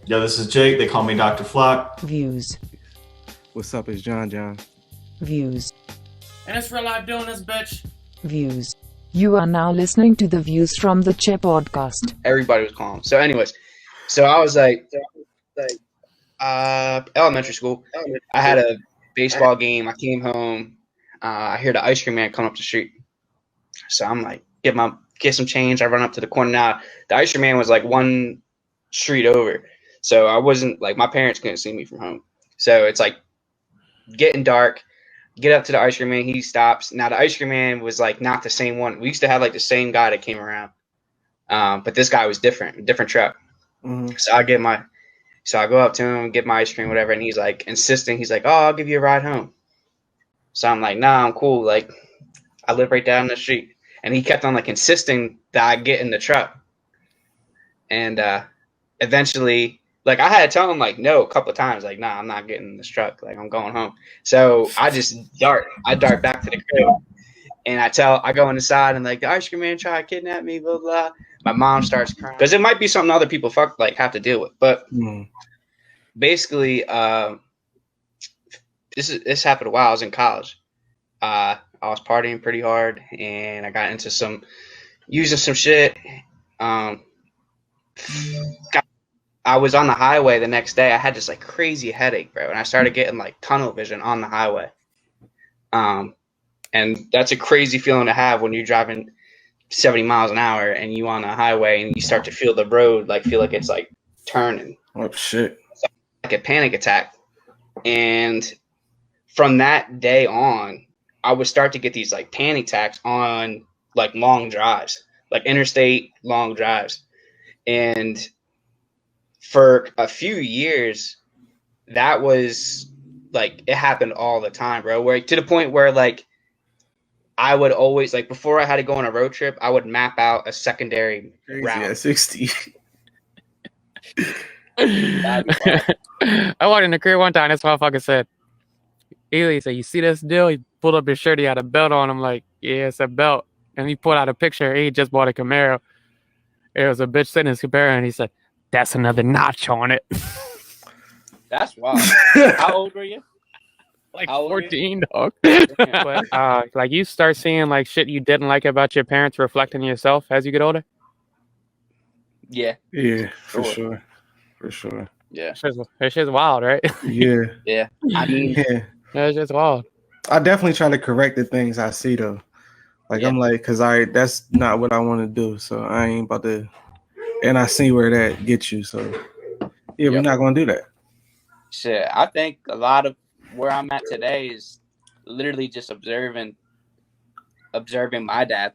Yo, this is Jake. They call me Dr. Flock. Views. What's up? It's John. Views. And it's real life doing this, bitch. Views. You are now listening to the Views from the Che podcast. Everybody was calm. So anyways, I was like, elementary school. I had a baseball game. I came home. I hear the ice cream man coming up the street. So I'm like, get some change. I run up to the corner. Now the ice cream man was like one street over. So I wasn't like, my parents couldn't see me from home. So it's like getting dark. Get up to the ice cream man. He stops. Now the ice cream man was like not the same one. We used to have like the same guy that came around. But this guy was different truck. Mm-hmm. So I go up to him, get my ice cream, whatever. And he's like insisting. He's like, "Oh, I'll give you a ride home." So I'm like, "Nah, I'm cool. Like I live right down the street." And he kept on like insisting that I get in the truck. And eventually, like I had to tell him like no a couple of times, like, "Nah, I'm not getting in this truck. Like I'm going home." So I dart back to the crib. And I go inside and like the ice cream man tried to kidnap me, blah, blah. My mom starts crying because it might be something other people have to deal with. But basically, this happened while I was in college. I was partying pretty hard and I got into using some shit. I was on the highway the next day. I had this like crazy headache, bro. And I started getting like tunnel vision on the highway. And that's a crazy feeling to have when you're driving 70 miles an hour and you on a highway and you start to feel the road, like feel like it's like turning. Oh, shit. It's like a panic attack. And from that day on, I would start to get these like panic attacks on like long drives, like interstate long drives. And for a few years, that was like, it happened all the time, bro. Where to the point where like, I would always like before I had to go on a road trip, I would map out a secondary route. Yeah, 60. I walked in the crib one time. This motherfucker said, "He said, you see this deal?" He pulled up his shirt. He had a belt on. I'm like, "Yeah, it's a belt." And he pulled out a picture. He just bought a Camaro. It was a bitch sitting in his Camaro, and he said, "That's another notch on it." That's wild. How old were you? Like 14, dog. But like you start seeing like shit you didn't like about your parents reflecting yourself as you get older. Yeah. Yeah, for sure. Yeah. It's just wild, right? Yeah. Yeah. I mean, It's just wild. I definitely try to correct the things I see though. Like I'm like, cause that's not what I want to do. So I ain't about to, and I see where that gets you. So yeah, we're not gonna do that. Shit, I think a lot of where I'm at today is literally just observing my dad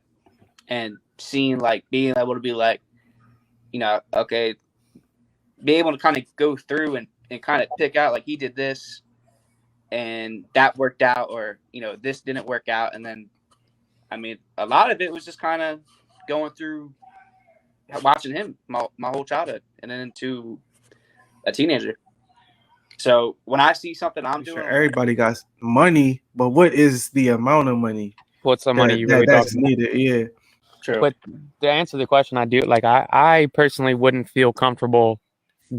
and seeing like being able to be like, you know, okay, be able to kind of go through and kind of pick out like he did this and that worked out, or you know, this didn't work out. And then I mean a lot of it was just kind of going through watching him my whole childhood and then into a teenager. So when I see something I'm doing, everybody got money, but what is the amount of money? What's the money you really that's needed? Yeah, true. But to answer the question, I do like I personally wouldn't feel comfortable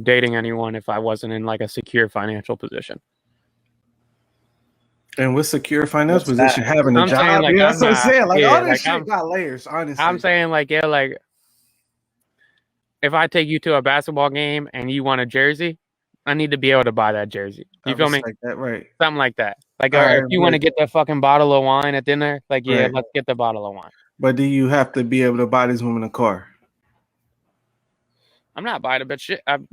dating anyone if I wasn't in like a secure financial position. And with secure financial position, having a job, saying, like, that's what I'm saying. Like all this like, shit got layers. Honestly, I'm saying like like if I take you to a basketball game and you want a jersey, I need to be able to buy that jersey. You feel me? Like that, right? Something like that. Like, if you want to get that fucking bottle of wine at dinner, like, yeah, let's get the bottle of wine. But do you have to be able to buy this woman a car? I'm not buying a bitch shit. I'm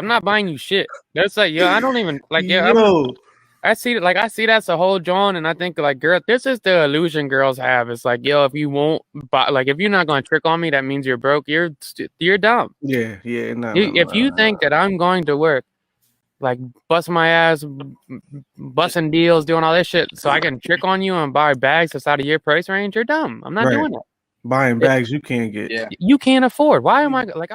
not buying you shit. That's like, I don't even like, I see that's a whole John, and I think like, girl, this is the illusion girls have. It's like, if you won't buy, like, if you're not going to trick on me, that means you're broke. You're dumb. Yeah. No, if you think that I'm going to work, like, busting my ass, busting deals, doing all this shit, so I can trick on you and buy bags that's out of your price range, you're dumb. I'm not doing that. Buying bags you can't get. Yeah. You can't afford. Why am I like?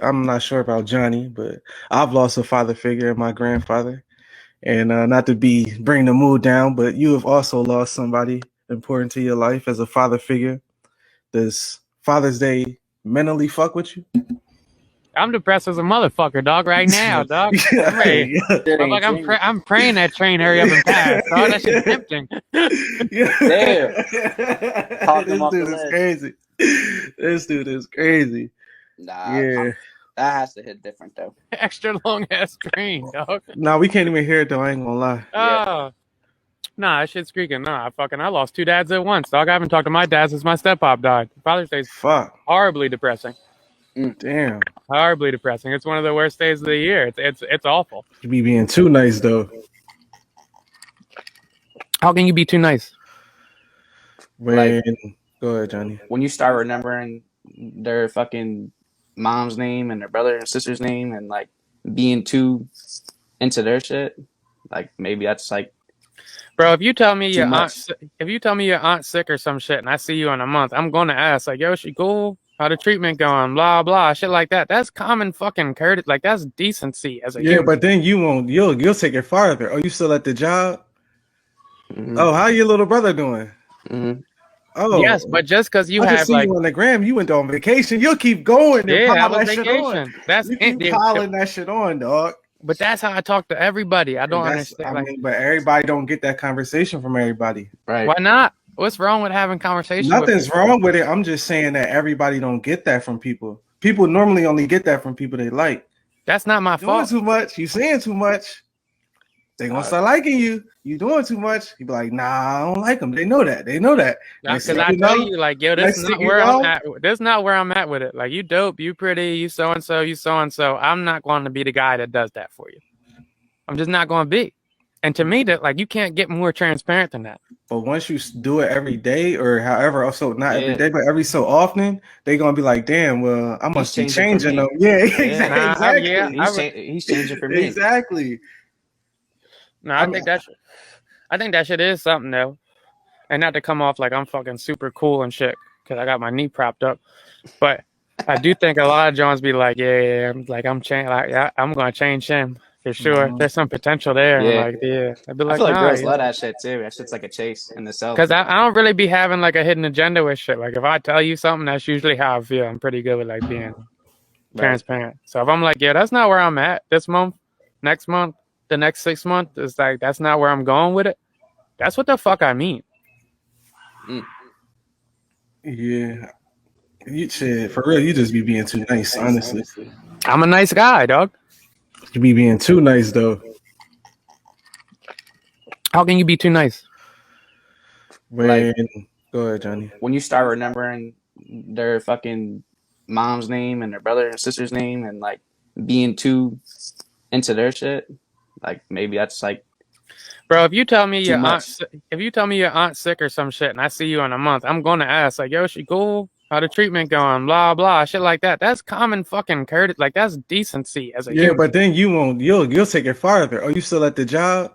I'm not sure about Johnny, but I've lost a father figure in my grandfather. And not to bring the mood down, but you have also lost somebody important to your life as a father figure. Does Father's Day mentally fuck with you? I'm depressed as a motherfucker, dog. Right now, dog. I'm ready. I'm praying that train hurry up and pass, dog. That shit's tempting. Damn. Talk him This off the dude is ledge. crazy. This dude is crazy. Nah, Yeah. that has to hit different though. Extra long ass train, dog. No, we can't even hear it though. I ain't gonna lie. Oh. Nah, that shit's creaking. Nah, I lost 2 dads at once, dog. I haven't talked to my dad since my step-pop died. Father's Day's Fuck. horribly depressing. Damn. Horribly depressing. It's one of the worst days of the year. It's awful. You be being too nice though. How can you be too nice? When go ahead, Johnny. When you start remembering their fucking mom's name and their brother and sister's name and like being too into their shit, like maybe that's like, Bro, if you tell me Too your much. aunt's sick or some shit and I see you in a month, I'm gonna ask, like, yo, she cool? How the treatment going? Blah blah, shit like that. That's common fucking courtesy. Like, that's decency as a Yeah, human. but then you won't. You'll take it farther. Oh, you still at the job? Oh, how your little brother doing? Oh, Yes, but just because you I just have see like, you on the gram. You went on vacation. You'll keep going. And yeah, I pile was that shit on. vacation. That's You keep it. piling that shit on, dog. But that's how I talk to everybody. I don't understand. I Like, mean, but everybody don't get that conversation from everybody. right. why not? What's wrong with having conversations? Nothing's wrong with it. I'm just saying that everybody don't get that from people. People normally only get that from people they like. That's not my Doing fault. too much. You saying too much. They gonna start liking you. You doing too much. You be like, nah, I don't like them. They know that. They know that. Because I tell you, like, yo, this next is thing not you where I'm know- at. This is not where I'm at with it. Like, you dope, you pretty, you so and so, you so and so. I'm not going to be the guy that does that for you. I'm just not going to be. And to me, that like you can't get more transparent than that. But once you do it every day, or however, also not every Yeah. day, but every so often, they gonna be like, "Damn, well, I must be changing them." Yeah, exactly. He's changing for me. Exactly. No, I think that shit is something though, and not to come off like I'm fucking super cool and shit because I got my knee propped up, but I do think a lot of Johns be like, yeah, I'm changing, like, yeah, I'm gonna change him for sure. Mhm. There's some potential there. Yeah. Like, yeah, I'd be I like, feel like nah, girls yeah. love that shit too. That shit's like a chase in itself. Because I don't really be having like a hidden agenda with shit. Like if I tell you something, that's usually how I feel. I'm pretty good with like being transparent. So if I'm like, yeah, that's not where I'm at this month, next month, the next 6 months, it's like that's not where I'm going with it. That's what the fuck I mean. Yeah. You shit for real. You just be being too nice, honestly. I'm a nice guy, dog. You be being too nice though. How can you be too nice? When go ahead, Johnny. When you start remembering their fucking mom's name and their brother and sister's name and like being too into their shit, like maybe that's like, Bro, if you tell me your much. aunt's sick or some shit and I see you in a month, I'm gonna ask, like, yo, she cool? How the treatment going? Blah blah, shit like that. That's common fucking courtesy. Like that's decency as a human. but then you won't. You'll take it farther. Oh, you still at the job?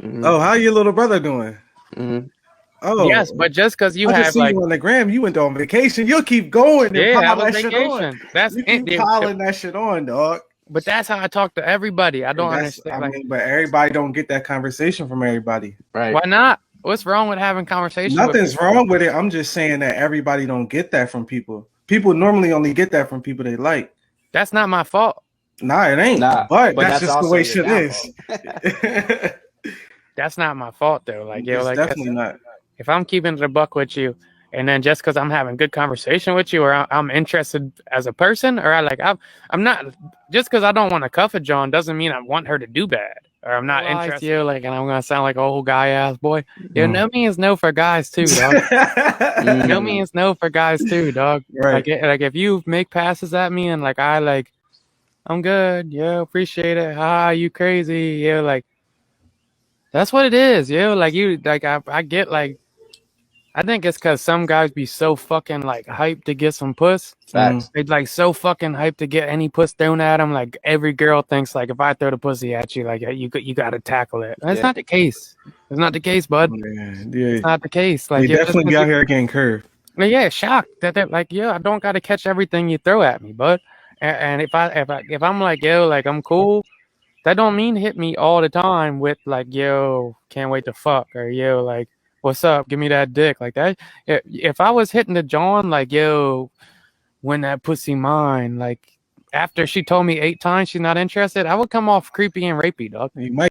Oh, how your little brother doing? Oh, yes, but just because you I have just see like, you on the gram. You went on vacation. You'll keep going. And yeah, I pile was that shit on. vacation. That's You keep it. piling that shit on, dog. But that's how I talk to everybody. I don't understand. I Like, mean, but everybody don't get that conversation from everybody. right. why not? What's wrong with having conversations? Nothing's wrong with it. I'm just saying that everybody don't get that from people. People normally only get that from people they like. That's not my fault. Nah, it ain't. Nah, but but that's that's just the also way your shit downfall. is. That's not my fault though. Like, yo, It's like definitely not. if I'm keeping it a buck with you, and then just because I'm having good conversation with you, or I'm interested as a person, or I'm not just because I don't want to cuff a John doesn't mean I want her to do bad, or I'm not interested. You like, and I'm gonna sound like an old guy ass boy. Yo, no means no for guys too, dog. No means no for guys too, dog. Right. Like if you make passes at me and like I'm good, yeah, appreciate it. You crazy, yeah, like that's what it is, yeah. Like you, like I get like. I think it's because some guys be so fucking like hyped to get some puss. Facts. They like so fucking hyped to get any puss thrown at them. Like every girl thinks like if I throw the pussy at you, like you got to tackle it. That's not the case. It's not the case, bud. Yeah. It's not the case. Like They definitely be out here getting curved. Like, yeah, shocked that they're like, yeah, I don't got to catch everything you throw at me, bud. And if I'm like, yo, like I'm cool, that don't mean hit me all the time with like, yo, can't wait to fuck, or yo, like, what's up? Give me that dick, like that. If I was hitting the John, like, yo, when that pussy mine, like after she told me 8 times she's not interested, I would come off creepy and rapey, dog. You might